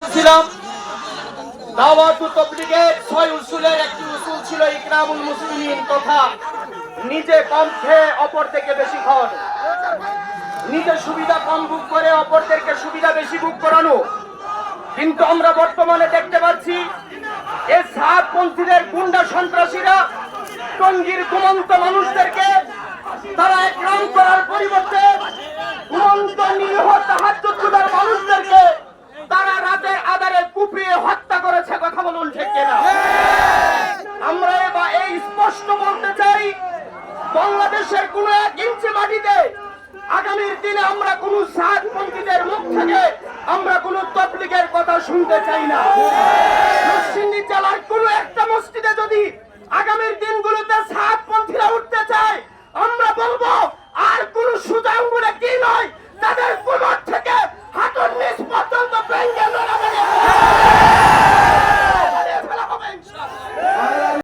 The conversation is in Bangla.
ছিলাম দাওয়াতু তাবলীগের 6 উসুলের একটি উসুল ছিল ইকরামুল মুসলিমিন, তথা নিজে কম খেয়ে অপরদেরকে বেশি খাওয়ানো, নিজে সুবিধা কম ভোগ করে অপরদেরকে সুবিধা বেশি ভোগ করানো। কিন্তু আমরা বর্তমানে দেখতে পাচ্ছি এই সাতপন্থীদের গুন্ডা সন্ত্রাসীরা টঙ্গীর ঘুমন্ত মানুষদেরকে তারা একরাম করার পরিবর্তে ঘুমন্ত নিরীহ তাহাজ্জুদগুজার মানুষদেরকে তারা রাতের আধারে কুপিয়ে হত্যা করেছে। কথা বলুন ঠিক কিনা? আমরা এই স্পষ্ট বলতে চাই, বাংলাদেশের কোন 1 ইঞ্চি মাটিতে আগামীর দিনে আমরা কোন সাতপন্থীদের মুখ থেকে আমরা কোন তাবলীগের কথা শুনতে চাই না। নরসিংদী জেলার কোন একটা মসজিদে যদি আগামীর দিনগুলোতে সাতপন্থীরা উঠতে চায়, আমরা বলবো আর কোন সুজাঙ্গুলে কি নয়, তাদের কোমর থেকে হাঁটুর নিচ পর্যন্ত ভেঙে